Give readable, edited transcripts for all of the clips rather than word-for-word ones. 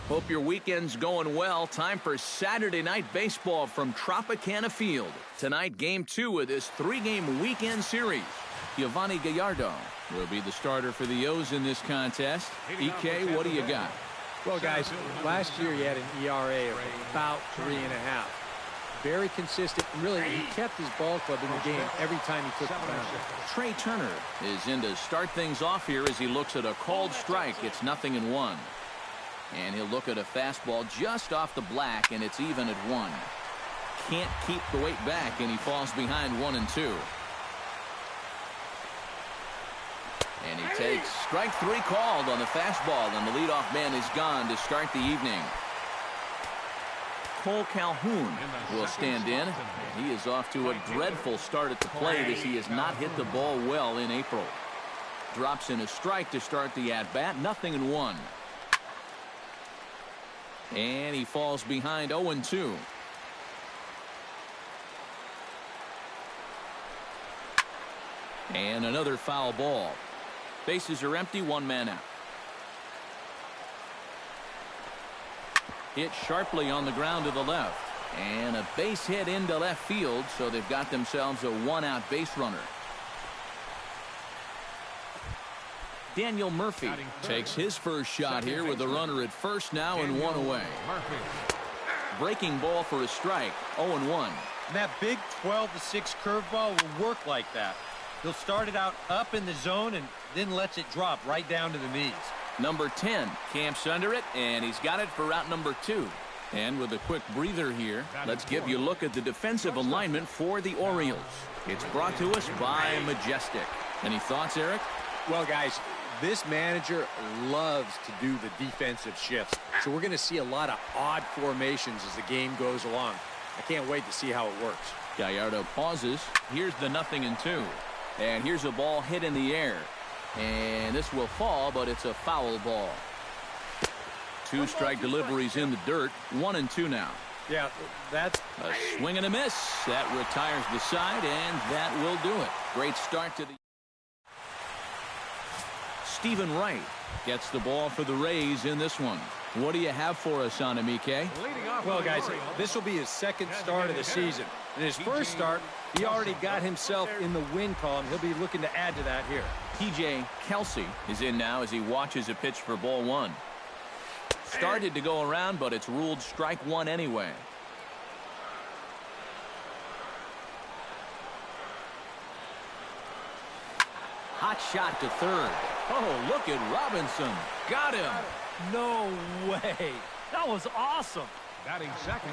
Hope your weekend's going well. Time for Saturday night baseball from Tropicana Field. Tonight, game 2 of this 3-game weekend series. Giovanni Gallardo will be the starter for the O's in this contest. EK, what do you got? Well, guys, last year he had an ERA of about 3.5. Very consistent. Really, he kept his ball club in the game every time he took the mound. Trey Turner is in to start things off here as he looks at a called strike. It's 0-1. And he'll look at a fastball just off the black, and it's even at 1. Can't keep the weight back, and he falls behind 1-2. And he takes strike 3 called on the fastball, and the leadoff man is gone to start the evening. Cole Calhoun will stand in. He is off to a dreadful start at the plate as he has not hit the ball well in April. Drops in a strike to start the at-bat. 0-1. And he falls behind 0-2. And another foul ball. Bases are empty, 1 man out. Hit sharply on the ground to the left. And a base hit into left field, so they've got themselves a 1-out base runner. Daniel Murphy takes his first shot here with a runner at first now and 1 away. Breaking ball for a strike, 0-1. And that big 12-6 curveball will work like that. He'll start it out up in the zone and then lets it drop right down to the knees. Number 10 camps under it, and he's got it for out number 2. And with a quick breather here, let's give you a look at the defensive alignment for the Orioles. It's brought to us by Majestic. Any thoughts, Eric? Well, guys, this manager loves to do the defensive shifts. So we're going to see a lot of odd formations as the game goes along. I can't wait to see how it works. Gallardo pauses. Here's the 0-2. And here's a ball hit in the air. And this will fall, but it's a foul ball. 2 strike deliveries in the dirt. 1-2 now. Yeah, that's a swing and a miss. That retires the side, and that will do it. Great start to the... Stephen Wright gets the ball for the Rays in this one. What do you have for us on him, EK? Well, guys, this will be his second start of the season. In his first start, he already got himself in the win column. He'll be looking to add to that here. TJ Kelsey is in now as he watches a pitch for ball 1. Started to go around, but it's ruled strike 1 anyway. Hot shot to third. Oh, look at Robinson. Got him. No way. That was awesome. Batting second.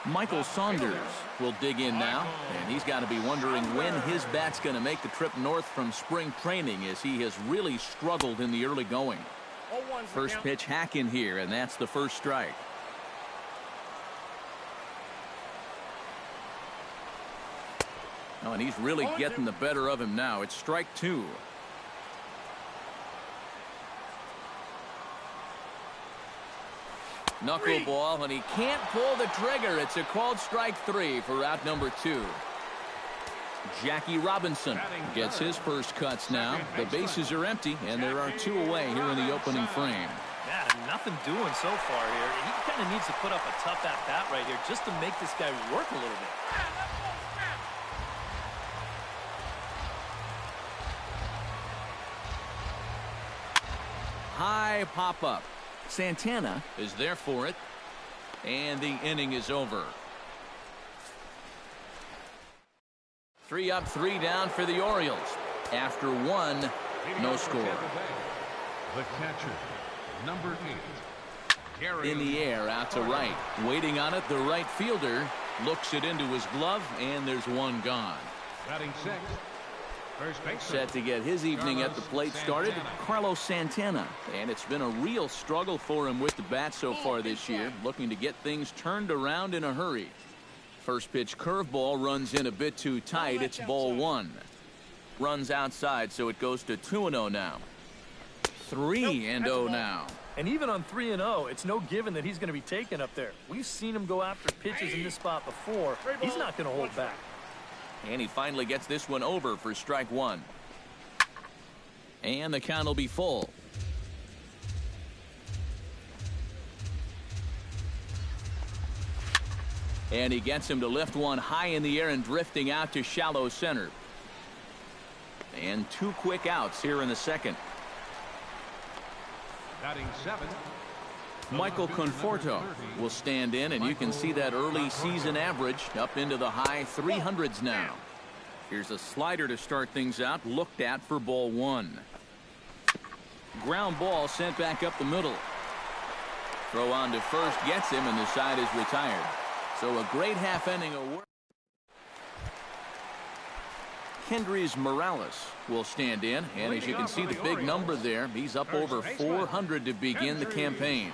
Michael Saunders will dig in now, and he's got to be wondering when his bat's going to make the trip north from spring training, as he has really struggled in the early going. First pitch hack in here, and that's the first strike. Oh, and he's really getting the better of him now. It's strike 2. Knuckleball, and he can't pull the trigger. It's a called strike 3 for out number 2. Jackie Robinson gets his first cuts now. The bases are empty, and there are 2 away here in the opening frame. Yeah, nothing doing so far here. He kind of needs to put up a tough at-bat right here just to make this guy work a little bit. High pop-up. Santana is there for it, and the inning is over. 3 up, 3 down for the Orioles. After 1, no score. The catcher, number 8. In the air, out to right. Waiting on it, the right fielder looks it into his glove, and there's 1 gone. Batting 6. Set to get his evening at the plate started, Carlos Santana. And it's been a real struggle for him with the bat so far this year, looking to get things turned around in a hurry. First pitch curveball runs in a bit too tight. It's ball 1. Runs outside, so it goes to 2-0 now. 3-0 now. And even on 3-0, it's no given that he's going to be taken up there. We've seen him go after pitches in this spot before. He's not going to hold back. And he finally gets this one over for strike 1. And the count will be full. And he gets him to lift one high in the air and drifting out to shallow center. And 2 quick outs here in the second. Batting 7. Michael Conforto will stand in, and you can see that early season average up into the high 300s now. Here's a slider to start things out, looked at for ball 1. Ground ball sent back up the middle. Throw on to first gets him, and the side is retired. So a great half inning of work. Kendrys Morales will stand in, and as you can see the big number there, he's up over 400 to begin the campaign.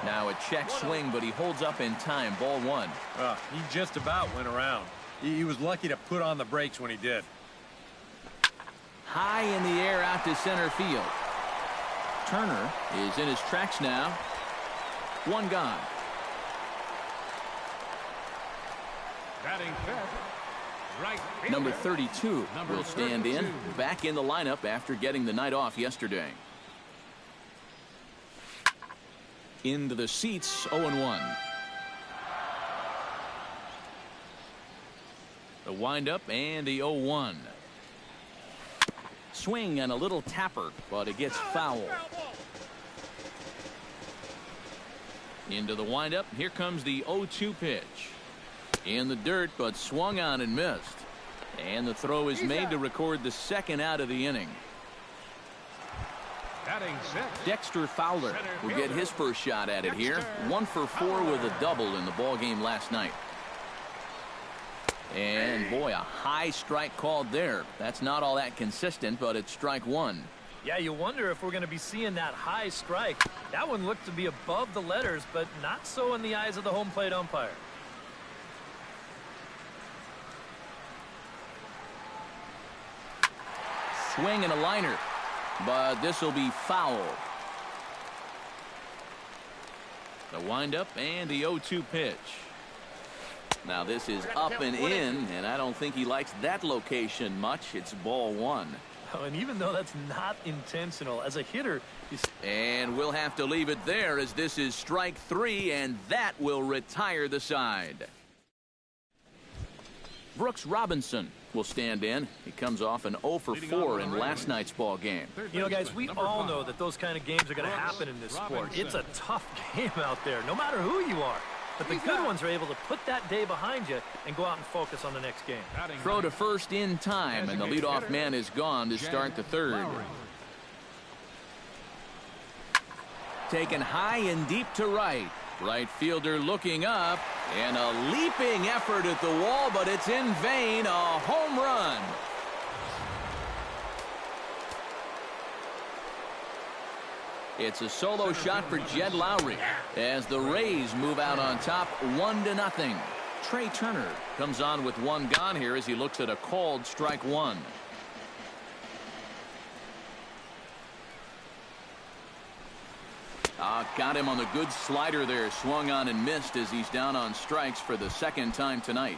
Now a check swing, but he holds up in time. Ball 1. He just about went around. He was lucky to put on the brakes when he did. High in the air out to center field. Turner is in his tracks now. 1 gone. Batting 5th. Right fielder. Number 32 will stand in, back in the lineup after getting the night off yesterday. Into the seats, 0-1. The windup and the 0-1. Swing and a little tapper, but it gets foul. Into the windup, here comes the 0-2 pitch. In the dirt, but swung on and missed. And the throw is made to record the second out of the inning. Batting 6. Dexter Fowler will get his first shot at it here. 1 for 4 with a double in the ball game last night. And boy, a high strike called there. That's not all that consistent, but it's strike 1. Yeah, you wonder if we're going to be seeing that high strike. That one looked to be above the letters, but not so in the eyes of the home plate umpire. Swing and a liner, but this will be foul. The windup and the 0-2 pitch. Now this is up and in, and I don't think he likes that location much. It's ball 1. Oh, and even though that's not intentional, as a hitter, and we'll have to leave it there as this is strike 3, and that will retire the side. Brooks Robinson will stand in. He comes off an 0 for 4 in last night's ball game. You know, guys, we all know that those kind of games are going to happen in this sport. It's a tough game out there, no matter who you are. But the good ones are able to put that day behind you and go out and focus on the next game. Throw to first in time, and the leadoff man is gone to start the third. Taken high and deep to right. Right fielder looking up, and a leaping effort at the wall, but it's in vain. A home run. It's a solo shot for Jed Lowry as the Rays move out on top 1-0. Trey Turner comes on with 1 gone here as he looks at a called strike 1. Got him on the good slider there. Swung on and missed as he's down on strikes for the second time tonight.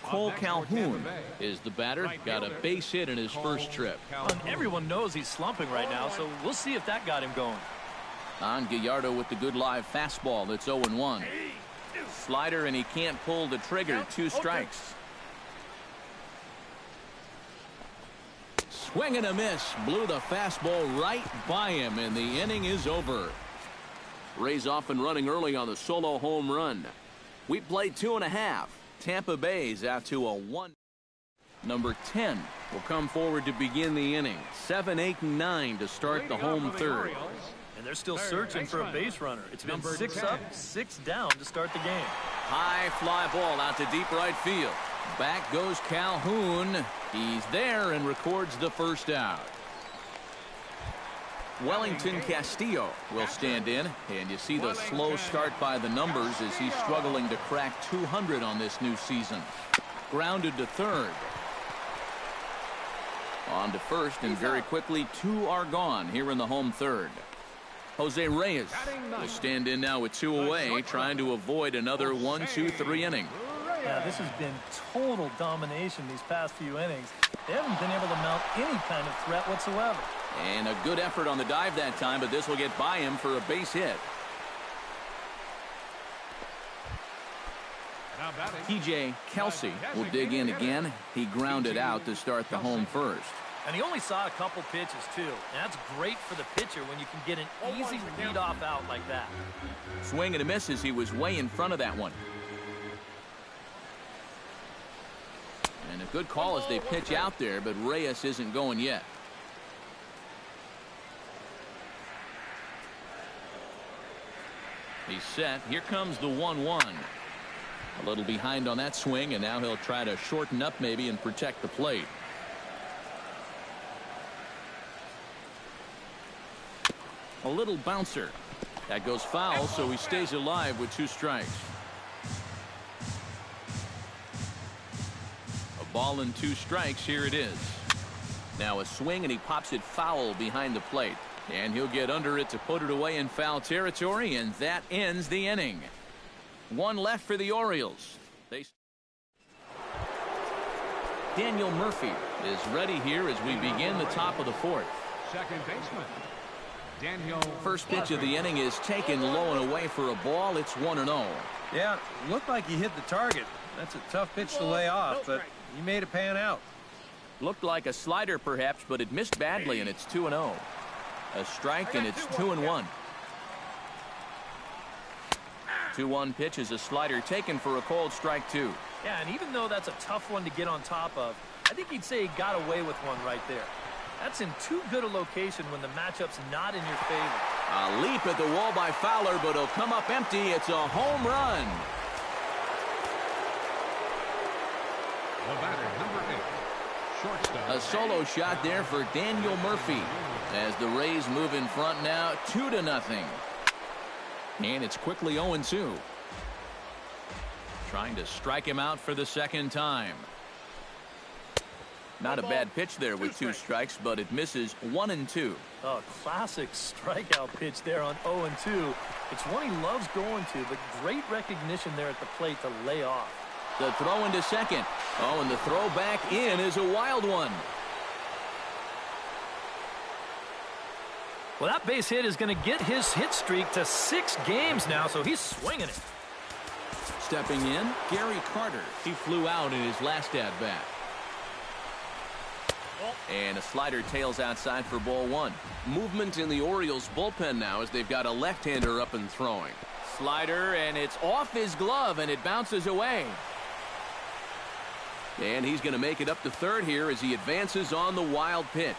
Cole Calhoun is the batter. Got a base hit in his first trip. And everyone knows he's slumping right now, so we'll see if that got him going. On Gallardo with the good live fastball. That's 0-1. Slider, and he can't pull the trigger. 2 strikes. Swing and a miss. Blew the fastball right by him, and the inning is over. Rays off and running early on the solo home run. We played 2.5. Tampa Bay's out to a 1. Number 10 will come forward to begin the inning. 7, 8, and 9 to start the home third. And they're still searching for a base runner. It's been 6 up, 6 down to start the game. High fly ball out to deep right field. Back goes Calhoun. He's there and records the first out. Wellington Castillo will stand in, and you see the slow start by the numbers as he's struggling to crack 200 on this new season. Grounded to third. On to first, and very quickly 2 are gone here in the home third. Jose Reyes will stand in now with 2 away, trying to avoid another 1-2-3 inning. Yeah, this has been total domination these past few innings. They haven't been able to mount any kind of threat whatsoever. And a good effort on the dive that time, but this will get by him for a base hit. Now batting. TJ Kelsey will dig in again. He grounded out to start the home first. And he only saw a couple pitches, too. And that's great for the pitcher when you can get an easy leadoff out like that. Swing and a miss as he was way in front of that one. And a good call as they pitch out there, but Reyes isn't going yet. He's set. Here comes the 1-1. A little behind on that swing, and now he'll try to shorten up maybe and protect the plate. A little bouncer. That goes foul, so he stays alive with 2 strikes. A ball and 2 strikes. Here it is. Now a swing, and he pops it foul behind the plate. And he'll get under it to put it away in foul territory, and that ends the inning. 1 left for the Orioles. Daniel Murphy is ready here as we begin the top of the 4th. Second baseman. Daniel. First pitch of the inning is taken low and away for a ball. It's 1-0. Yeah, looked like he hit the target. That's a tough pitch to lay off, but he made it pan out. Looked like a slider perhaps, but it missed badly, and it's 2-0. A strike, and it's 2-1. 2-1 pitch is a slider taken for a called strike 2. Yeah, and even though that's a tough one to get on top of, I think he'd say he got away with one right there. That's in too good a location when the matchup's not in your favor. A leap at the wall by Fowler, but he'll come up empty. It's a home run. The batter, number 8. Shortstop. A solo shot there for Daniel Murphy as the Rays move in front now 2-0. And it's quickly 0-2. Trying to strike him out for the second time. Not a bad pitch there with 2 strikes, but it misses 1-2. Oh, classic strikeout pitch there on 0-2. It's one he loves going to, but great recognition there at the plate to lay off. The throw into second. Oh, and the throw back in is a wild one. Well, that base hit is going to get his hit streak to 6 games now, so he's swinging it. Stepping in, Gary Carter. He flew out in his last at-bat. And a slider tails outside for ball 1. Movement in the Orioles bullpen now as they've got a left-hander up and throwing. Slider, and it's off his glove, and it bounces away. And he's going to make it up to third here as he advances on the wild pitch.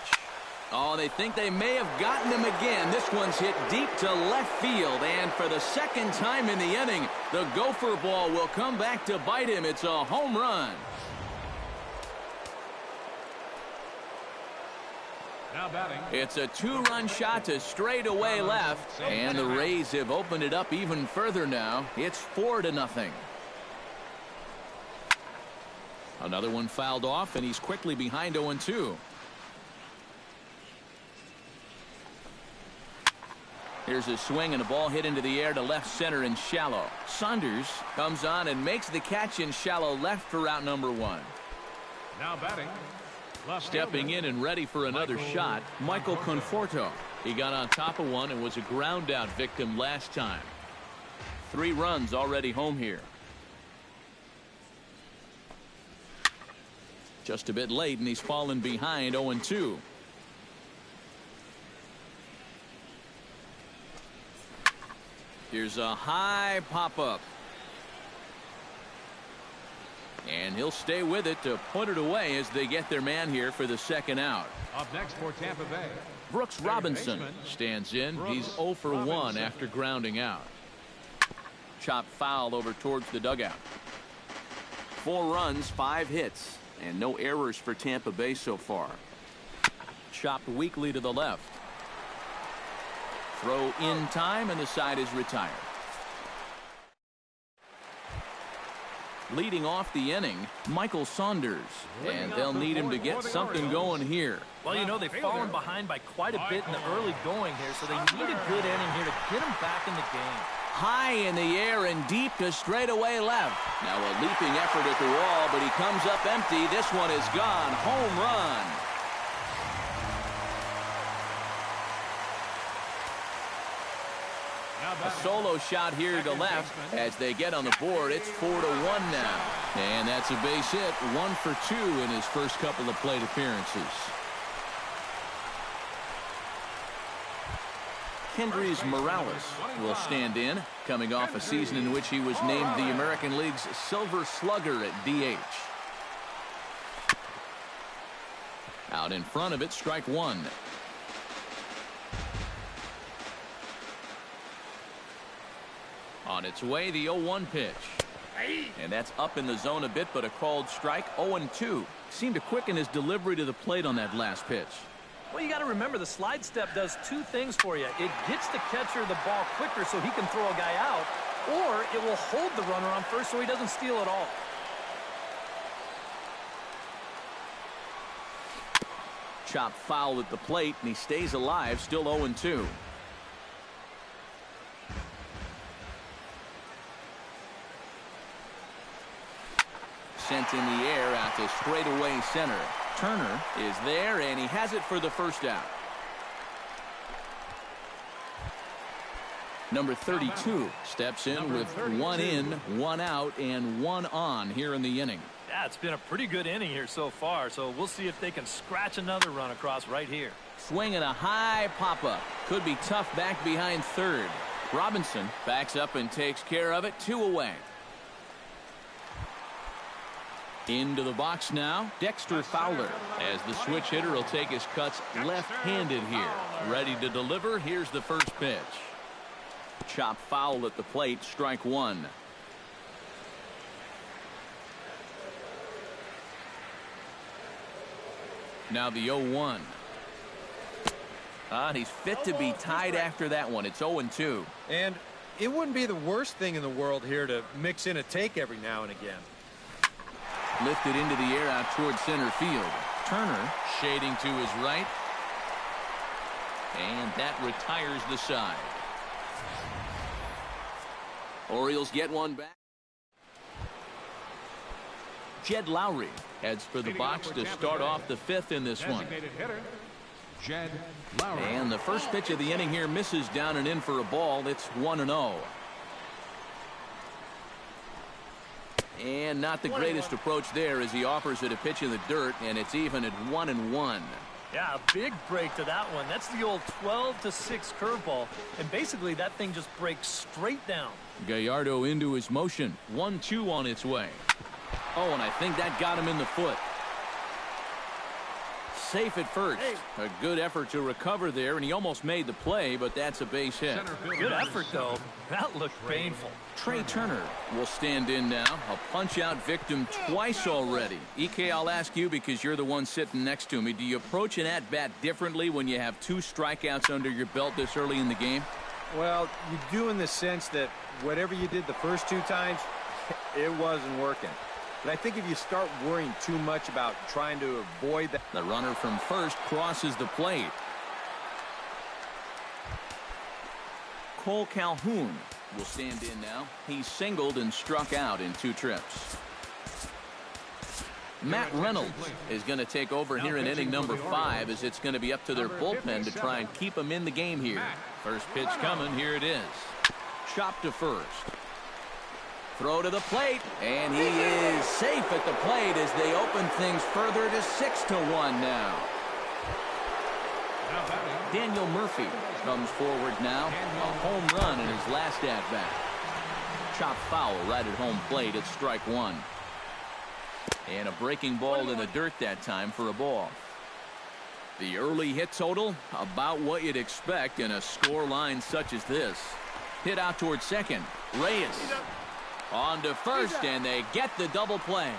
Oh, they think they may have gotten him again. This one's hit deep to left field, and for the second time in the inning, the gopher ball will come back to bite him. It's a home run. Now batting. It's a 2-run shot to straightaway left, and the Rays have opened it up even further now. It's 4-0. Another one fouled off, and he's quickly behind 0-2. Here's a swing and a ball hit into the air to left center and shallow. Saunders comes on and makes the catch in shallow left for out number 1. Now batting. Stepping in and ready for another shot, Michael Conforto. He got on top of one and was a ground out victim last time. 3 runs already home here. Just a bit late, and he's fallen behind 0-2. Here's a high pop-up. And he'll stay with it to put it away as they get their man here for the second out. Up next for Tampa Bay. Brooks Robinson stands in. He's 0 for 1 after grounding out. Chop foul over towards the dugout. 4 runs, 5 hits, and no errors for Tampa Bay so far. Chopped weakly to the left. Throw in time, and the side is retired. Leading off the inning, Michael Saunders, and they'll need him to get something going here. Well, you know, they've fallen behind by quite a bit in the early going here, so they need a good inning here to get them back in the game. High in the air and deep to straightaway left. Now a leaping effort at the wall, but he comes up empty. This one is gone. Home run. A solo shot here to left as they get on the board. It's 4-1 now. And that's a base hit. 1 for 2 in his first couple of plate appearances. Kendrys Morales will stand in, coming off a season in which he was named the American League's Silver Slugger at DH. Out in front of it, strike one. On its way, the 0-1 pitch. And that's up in the zone a bit, but a called strike. 0-2. Seemed to quicken his delivery to the plate on that last pitch. Well, you got to remember the slide step does two things for you. It gets the catcher the ball quicker so he can throw a guy out, or it will hold the runner on first so he doesn't steal it all. Chop foul at the plate, and he stays alive, still 0-2. Sent in the air out to straightaway center. Turner is there, and he has it for the first out. Number 32 steps in with 1 in, 1 out, and 1 on here in the inning. Yeah, it's been a pretty good inning here so far, so we'll see if they can scratch another run across right here. Swinging a high pop-up. Could be tough back behind third. Robinson backs up and takes care of it. 2 away. Into the box now, Dexter Fowler, as the switch hitter will take his cuts left-handed here. Ready to deliver. Here's the first pitch. Chop foul at the plate, strike one. Now the 0-1. He's fit to be tied after that one. It's 0-2. And it wouldn't be the worst thing in the world here to mix in a take every now and again. Lifted into the air out toward center field. Turner shading to his right. And that retires the side. Orioles get one back. Jed Lowry heads for the box to start off the 5th in this one. Jed Lowry. And the first pitch of the inning here misses down and in for a ball. It's 1-0. And not the greatest approach there as he offers it a pitch in the dirt, and it's even at 1-1. Yeah, a big break to that one. That's the old 12-6 curveball, and basically that thing just breaks straight down. Gallardo into his motion. 1-2 on its way. Oh, and I think that got him in the foot. Safe at first. A good effort to recover there, and he almost made the play, but that's a base hit. Good effort, though. That looked painful. Trey Turner will stand in now. A punch-out victim twice already. EK, I'll ask you because you're the one sitting next to me. Do you approach an at-bat differently when you have 2 strikeouts under your belt this early in the game? Well, you do in the sense that whatever you did the first 2 times, it wasn't working. But I think if you start worrying too much about trying to avoid that. The runner from first crosses the plate. Cole Calhoun will stand in now. He's singled and struck out in 2 trips. Matt Reynolds is going to take over here in inning number 5 as it's going to be up to their bullpen to try and keep him in the game here. First pitch coming. Here it is. Chop to first. Throw to the plate, and he is safe at the plate as they open things further to 6-1 now. Daniel Murphy comes forward now. A home run in his last at-bat. Chop foul right at home plate. It's strike one. And a breaking ball in the dirt that time for a ball. The early hit total, about what you'd expect in a score line such as this. Hit out towards second. Reyes on to first, and they get the double play.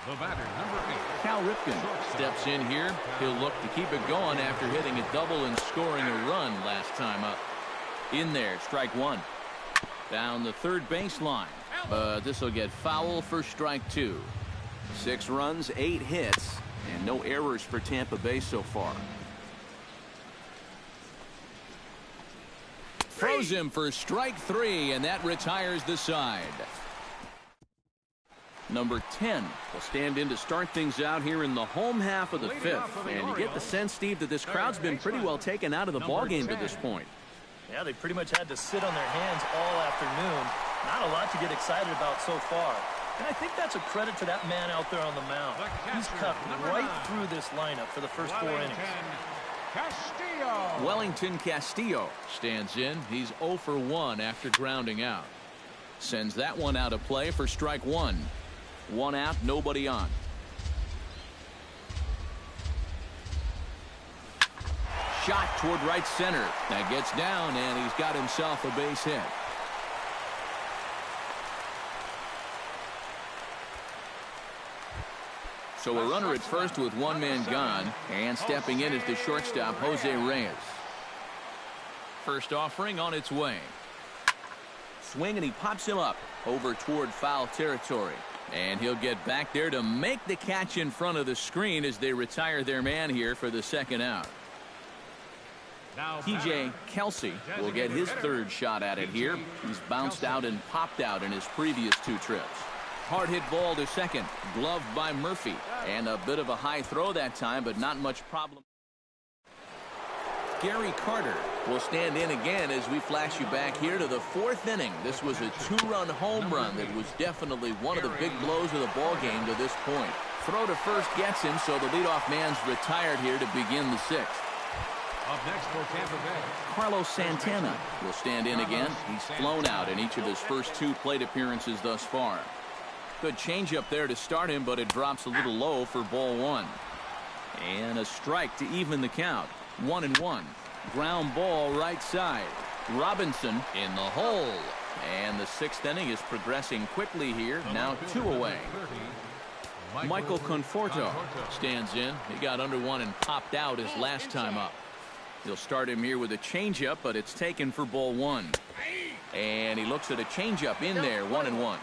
The batter, number 8. Cal Ripken steps in here. He'll look to keep it going after hitting a double and scoring a run last time up. In there, strike one. Down the third baseline. But this will get foul for strike 2. 6 runs, 8 hits, and no errors for Tampa Bay so far. Throws him for strike 3, and that retires the side. Number 10 will stand in to start things out here in the home half of the 5th. And you get the sense, Steve, that this crowd's been pretty well taken out of the ballgame to this point. Yeah, they pretty much had to sit on their hands all afternoon. Not a lot to get excited about so far. And I think that's a credit to that man out there on the mound. He's cut right through this lineup for the first 4 innings. Castillo. Wellington Castillo stands in. He's 0 for 1 after grounding out. Sends that one out of play for strike one. 1 out, nobody on. Shot toward right center. That gets down, and he's got himself a base hit. So a runner at first with 1 man gone, and stepping in is the shortstop, Jose Reyes. First offering on its way. Swing, and he pops him up over toward foul territory. And he'll get back there to make the catch in front of the screen as they retire their man here for the second out. TJ Kelsey will get his 3rd shot at it here. He's bounced out and popped out in his previous 2 trips. Hard hit ball to second, gloved by Murphy, and a bit of a high throw that time, but not much problem. Gary Carter will stand in again as we flash you back here to the 4th inning. This was a 2-run home run that was definitely one of the big blows of the ball game to this point. Throw to first gets him, so the leadoff man's retired here to begin the 6th. Up next for Tampa Bay, Carlos Santana will stand in again. He's flown out in each of his first 2 plate appearances thus far. Good changeup there to start him, but it drops a little low for ball 1. And a strike to even the count. 1-1. Ground ball right side. Robinson in the hole. And the 6th inning is progressing quickly here. Now 2 away. Michael Conforto stands in. He got under 1 and popped out his last time up. He'll start him here with a changeup, but it's taken for ball 1. And he looks at a changeup in there. 1-1.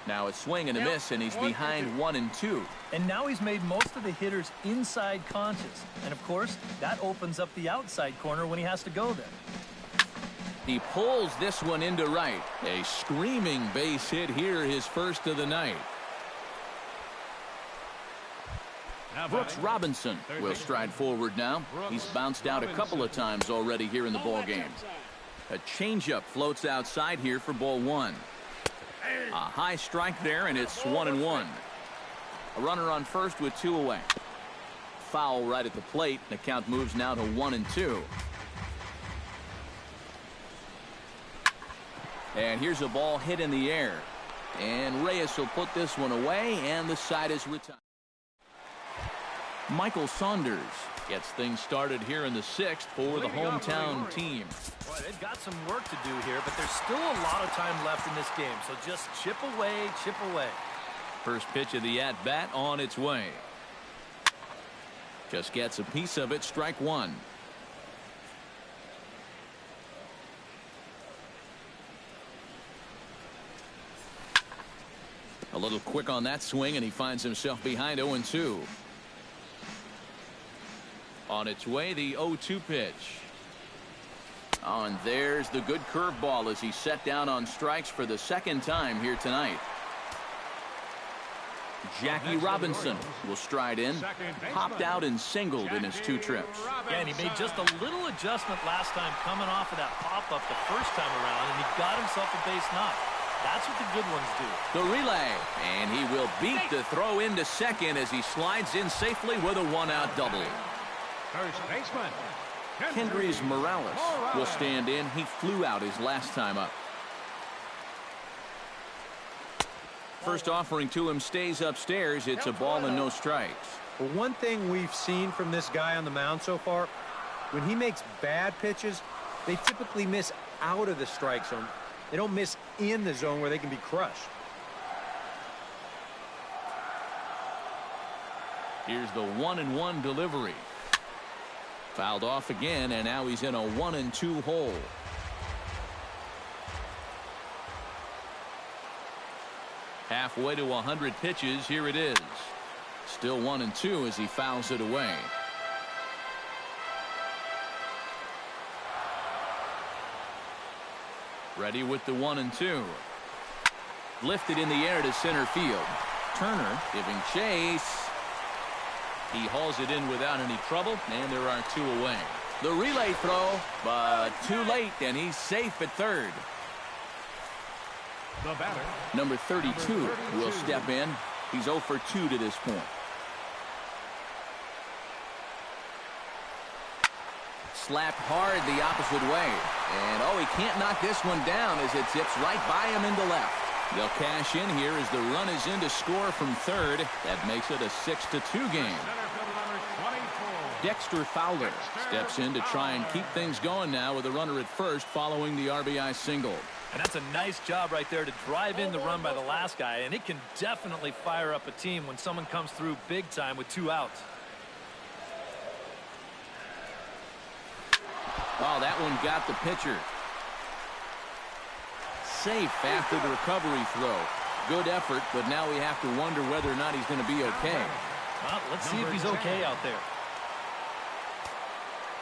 Now a swing and a miss, and he's behind 1-2. And now he's made most of the hitters inside conscious. And, of course, that opens up the outside corner when he has to go there. He pulls this one into right. A screaming base hit here, his first of the night. Brooks Robinson will stride forward now. He's bounced out a couple of times already here in the ball game. A changeup floats outside here for ball 1. A high strike there, and it's 1-1. A runner on first with 2 away. Foul right at the plate. The count moves now to 1-2. And here's a ball hit in the air. And Reyes will put this one away, and the side is retired. Michael Saunders gets things started here in the 6th for the hometown team. Boy, they've got some work to do here, but there's still a lot of time left in this game, so just chip away, chip away. First pitch of the at-bat on its way. Just gets a piece of it, strike 1. A little quick on that swing, and he finds himself behind 0-2. On its way, the 0-2 pitch. Oh, and there's the good curveball as he's set down on strikes for the 2nd time here tonight. Jackie Robinson will stride in. Popped out and singled in his 2 trips. Yeah, and he made just a little adjustment last time coming off of that pop-up the first time around, and he got himself a base knock. That's what the good ones do. The relay, and he will beat the throw into second as he slides in safely with a 1-out double. first baseman, Kendrys Morales will stand in. He flew out his last time up. First offering to him stays upstairs. It's a ball and no strikes. Well, one thing we've seen from this guy on the mound so far, when he makes bad pitches, they typically miss out of the strike zone. They don't miss in the zone where they can be crushed. Here's the 1-1 delivery. Fouled off again, and now he's in a 1-2 hole. Halfway to 100 pitches. Here it is. Still 1-2 as he fouls it away. Ready with the 1-2. Lifted in the air to center field. Turner giving chase. He hauls it in without any trouble, and there are 2 away. The relay throw, but too late, and he's safe at third. The batter, Number 32 will step in. He's 0 for 2 to this point. Slapped hard the opposite way. And, oh, he can't knock this one down as it zips right by him into left. They'll cash in here as the run is in to score from third. That makes it a 6-2 game. center fielder number 24. Dexter Fowler steps in to try and keep things going now with a runner at first following the RBI single. And that's a nice job right there to drive in the run by the last guy. And it can definitely fire up a team when someone comes through big time with 2 outs. Oh, that one got the pitcher. Safe after the recovery throw. Good effort, but now we have to wonder whether or not he's going to be okay. Well, let's see if he's okay out there.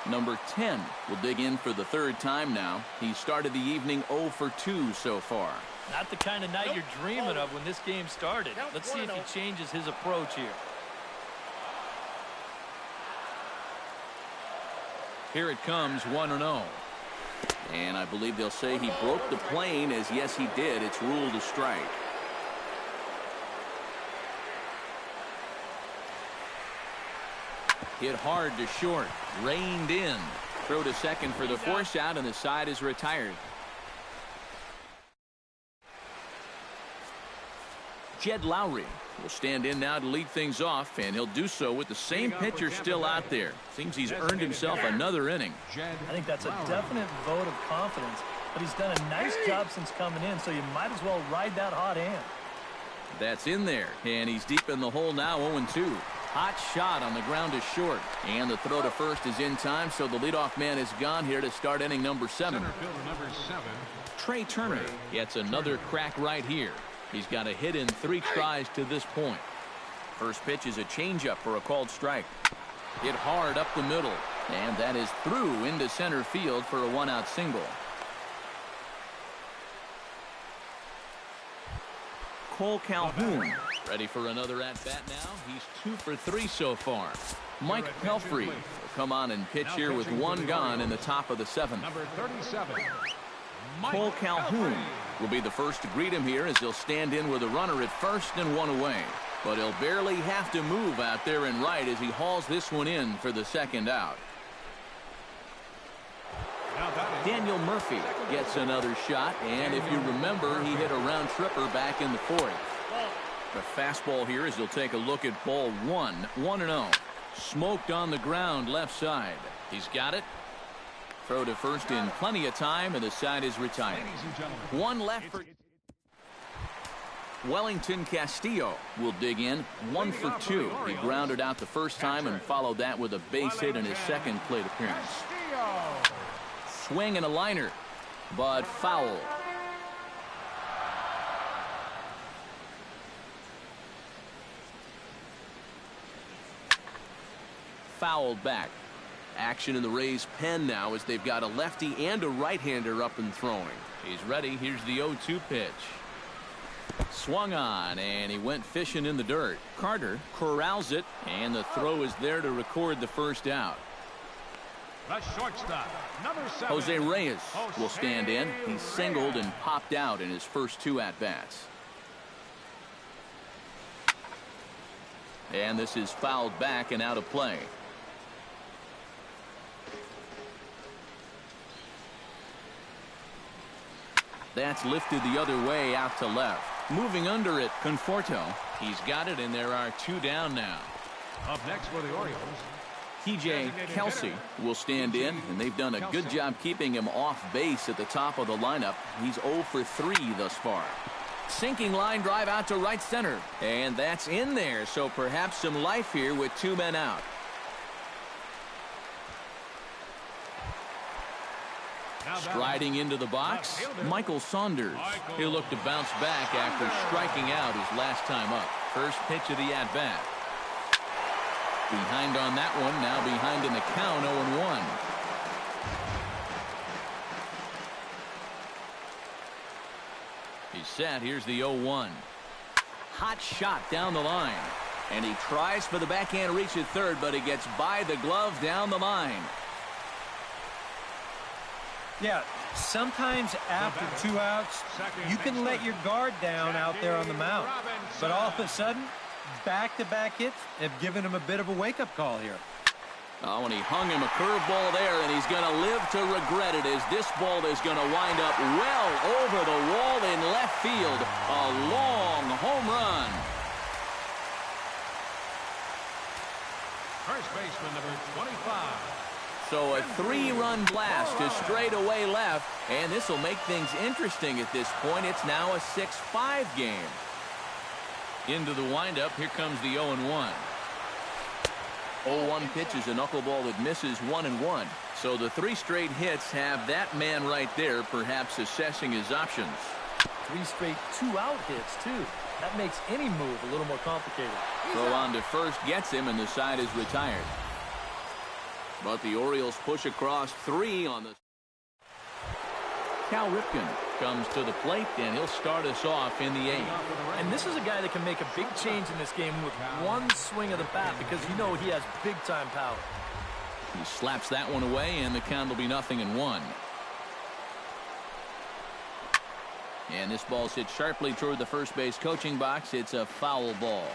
Number 10 will dig in for the third time now. He started the evening 0 for 2 so far. Not the kind of night you're dreaming of when this game started. Let's see if he changes his approach here. Here it comes, 1-0. And I believe they'll say he broke the plane, as yes, he did. It's ruled a strike. Hit hard to short. Reined in. Throw to second for the force out, and the side is retired. Jed Lowry will stand in now to lead things off, and he'll do so with the same pitcher still out there. Seems he's earned himself another inning. I think that's a definite vote of confidence, but he's done a nice job since coming in, so you might as well ride that hot hand. That's in there, and he's deep in the hole now, 0-2. Hot shot on the ground is short, and the throw to first is in time, so the leadoff man is gone here to start inning number 7. Center fielder number 7. Trey Turner gets another crack right here. He's got a hit in 3 tries to this point. First pitch is a changeup for a called strike. Hit hard up the middle, and that is through into center field for a 1-out single. Cole Calhoun ready for another at-bat now. He's 2 for 3 so far. Mike Pelfrey will come on and pitch here with 1 gone in the top of the 7th. Number 37. Cole Calhoun will be the first to greet him here as he'll stand in with a runner at first and 1 away. But he'll barely have to move out there in right as he hauls this one in for the 2nd out. Daniel Murphy gets another shot, and if you remember, he hit a round tripper back in the 4th. The fastball here as he'll take a look at ball 1, 1-0. Smoked on the ground left side. He's got it. Throw to first in plenty of time, and the side is retired. 1 left for Wellington Castillo will dig in, 1 for 2. He grounded out the first time and followed that with a base hit in his second plate appearance. Swing and a liner, but foul. Fouled back. Action in the Rays' pen now as they've got a lefty and a right-hander up and throwing. He's ready. Here's the 0-2 pitch. Swung on, and he went fishing in the dirt. Carter corrals it, and the throw is there to record the first out. The shortstop, number 7. Jose Reyes will stand in. He singled and popped out in his first 2 at-bats. And this is fouled back and out of play. That's lifted the other way out to left. Moving under it, Conforto. He's got it, and there are 2 down now. Up next for the Orioles, TJ Kelsey will stand in, and they've done a good job keeping him off base at the top of the lineup. He's 0 for 3 thus far. Sinking line drive out to right center, and that's in there, so perhaps some life here with 2 men out. Striding into the box, Michael Saunders. He'll look to bounce back after striking out his last time up. First pitch of the at-bat. Behind on that one, now behind in the count, 0-1. He's set. Here's the 0-1. Hot shot down the line. And he tries for the backhand reach at third, but he gets by the glove down the line. Yeah, sometimes after 2 outs, you can let your guard down out there on the mound. But all of a sudden, back-to-back hits have given him a bit of a wake-up call here. Oh, and he hung him a curveball there, and he's going to live to regret it as this ball is going to wind up well over the wall in left field. A long home run. First baseman, number 25. So a 3-run blast to straightaway left, and this will make things interesting at this point. It's now a 6-5 game. Into the windup, here comes the 0-1. 0-1 pitch is a knuckleball that misses 1-1. So the 3 straight hits have that man right there, perhaps assessing his options. 3 straight 2-out hits, too. That makes any move a little more complicated. Throw on to first gets him, and the side is retired. But the Orioles push across 3 on the... Cal Ripken comes to the plate, and he'll start us off in the 8th. And this is a guy that can make a big change in this game with one swing of the bat because you know he has big-time power. He slaps that one away, and the count will be 0-1. And this ball's hit sharply toward the first base coaching box. It's a foul ball.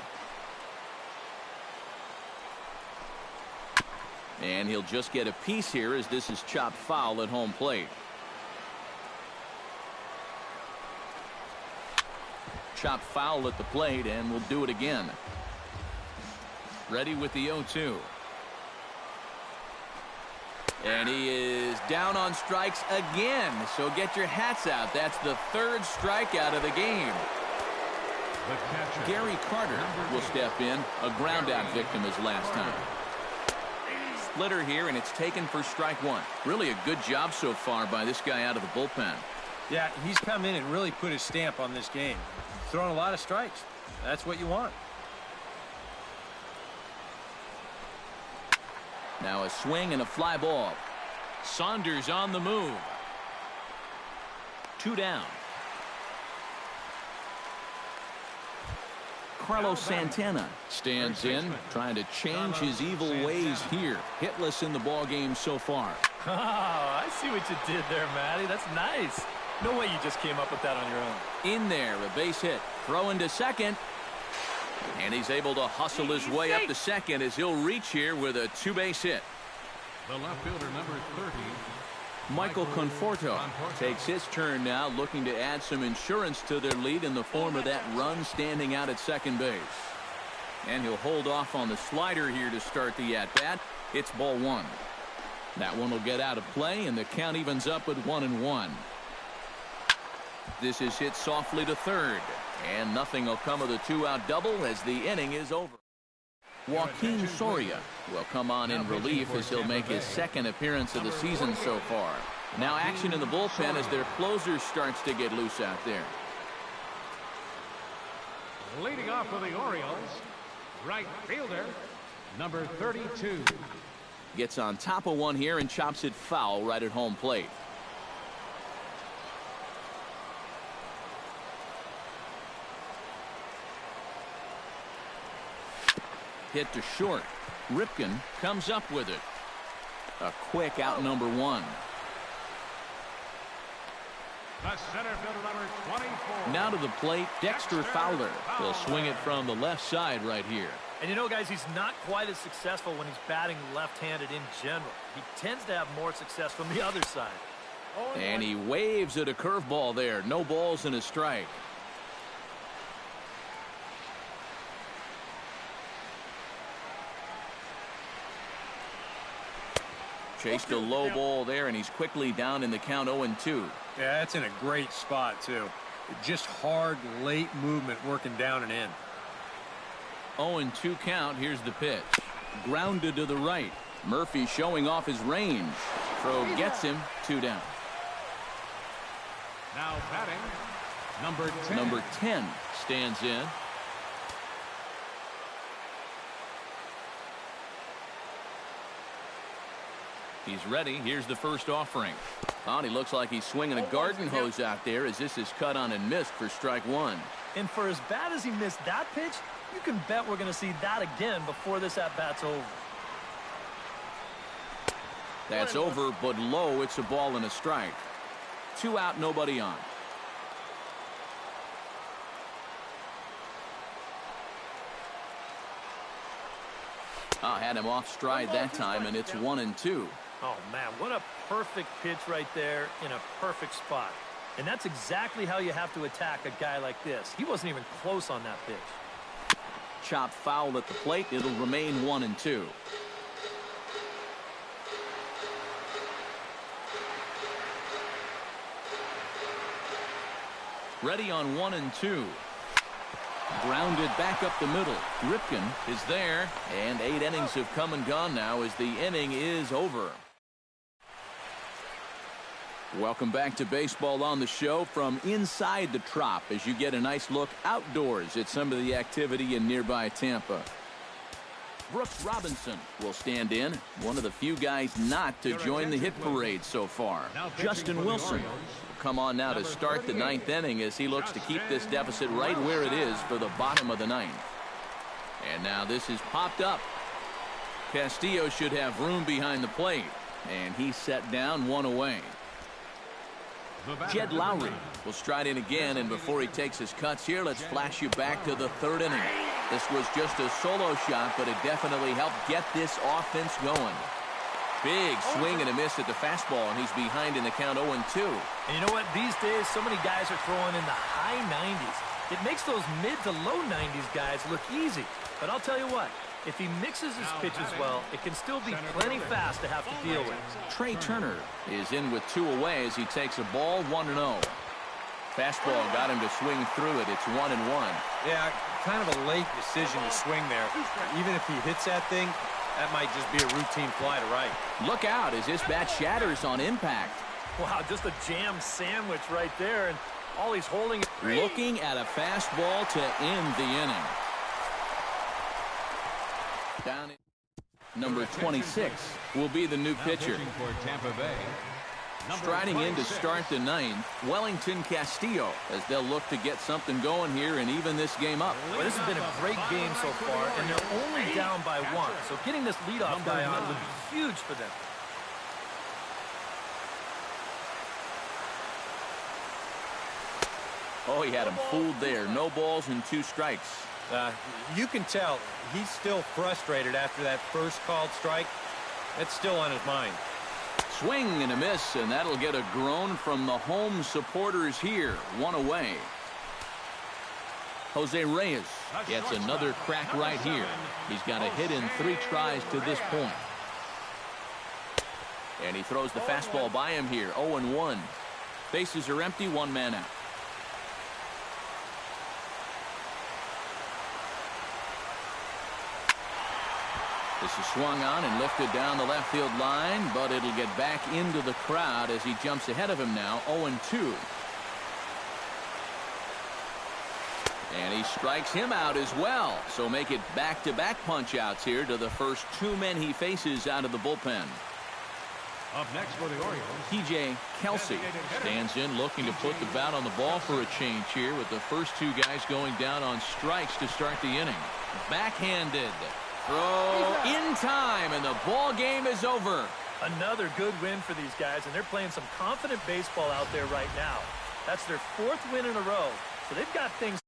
And he'll just get a piece here as this is chopped foul at home plate. Chopped foul at the plate, and we'll do it again. Ready with the 0-2. And he is down on strikes again. So get your hats out. That's the 3rd strikeout of the game. Gary Carter will step in. A ground-out victim his last time. Splitter here, and it's taken for strike 1. Really a good job so far by this guy out of the bullpen. Yeah, he's come in and really put his stamp on this game. Throwing a lot of strikes. That's what you want. Now a swing and a fly ball. Saunders on the move. 2 down. Carlos Santana stands in, trying to change his evil ways here. Hitless in the ball game so far. Oh, I see what you did there, Matty. That's nice. No way you just came up with that on your own. In there, a base hit. Throw into second. And he's able to hustle his way up to second as he'll reach here with a 2-base hit. The left fielder, number 30. Michael Conforto takes his turn now, looking to add some insurance to their lead in the form of that run standing out at second base. And he'll hold off on the slider here to start the at-bat. It's ball 1. That one will get out of play, and the count evens up at 1-1. This is hit softly to third, and nothing will come of the 2-out double as the inning is over. Joaquin Soria will come on in relief as he'll make his 2nd appearance of the season so far. Now action in the bullpen as their closer starts to get loose out there. Leading off for the Orioles, right fielder, number 32. Gets on top of one here and chops it foul right at home plate. Hit to short. Ripken comes up with it. A quick out number 1. The center fielder, number 24. Now to the plate, Dexter Fowler. He'll swing it from the left side right here. And you know, guys, he's not quite as successful when he's batting left-handed in general. He tends to have more success from the other side. And he waves at a curveball there. No balls and a strike. Chased a low ball there, and he's quickly down in the count 0-2. Yeah, that's in a great spot, too. Just hard, late movement working down and in. 0-2 count. Here's the pitch. Grounded to the right. Murphy showing off his range. Throw gets him. 2 down. Now batting, number 10. Number 10 stands in. He's ready. Here's the first offering. Oh, and he looks like he's swinging a garden hose out there as this is cut on and missed for strike 1. And for as bad as he missed that pitch, you can bet we're going to see that again before this at-bat's over. That's over, but low. It's a ball and a strike. 2 out, nobody on. Had him off stride that time, and it's 1-2. Oh, man, what a perfect pitch right there in a perfect spot. And that's exactly how you have to attack a guy like this. He wasn't even close on that pitch. Chopped foul at the plate. It'll remain 1-2. Ready on 1-2. Grounded back up the middle. Ripken is there, and 8 innings have come and gone now as the inning is over. Welcome back to Baseball on the Show from inside the Trop as you get a nice look outdoors at some of the activity in nearby Tampa. Brooks Robinson will stand in, one of the few guys not to join the hit parade so far. Justin Wilson will come on now to start the 9th inning as he looks to keep this deficit right where it is for the bottom of the 9th. And now this is popped up. Castillo should have room behind the plate, and he's set down 1 away. Jed Lowry will stride in again, and before he takes his cuts here, let's flash you back to the 3rd inning. This was just a solo shot, but it definitely helped get this offense going. Big swing and a miss at the fastball, and he's behind in the count 0-2. And you know what? These days, so many guys are throwing in the high 90s. It makes those mid to low 90s guys look easy. But I'll tell you what, if he mixes his pitches well, it can still be plenty fast to have to deal with. Trey Turner is in with 2 away as he takes a ball 1-0. Fastball got him to swing through it. It's 1-1. Yeah, kind of a late decision to swing there. Even if he hits that thing, that might just be a routine fly to right. Look out as this bat shatters on impact. Wow, just a jam sandwich right there, and all he's holding. Looking at a fastball to end the inning. Down number 26 will be the new pitcher. Striding in to start the 9th, Wellington Castillo, as they'll look to get something going here and even this game up. Well, this has been a great game so far, and they're only down by 1. So getting this leadoff guy on would be huge for them. Oh, he had him fooled there. No balls and 2 strikes. You can tell he's still frustrated after that first called strike. That's still on his mind. Swing and a miss, and that'll get a groan from the home supporters here. 1 away. Jose Reyes gets another crack right here. He's got a hit in 3 tries to this point. And he throws the fastball by him here. 0-1. Bases are empty, 1 man out. This is swung on and lifted down the left field line, but it'll get back into the crowd as he jumps ahead of him now. 0-2. And he strikes him out as well. So make it back-to-back punch-outs here to the first 2 men he faces out of the bullpen. Up next for the Orioles, TJ Kelsey stands in looking to put the bat on the ball for a change here with the first 2 guys going down on strikes to start the inning. Backhanded. Throw in time, and the ball game is over. Another good win for these guys, and they're playing some confident baseball out there right now. That's their 4th win in a row, so they've got things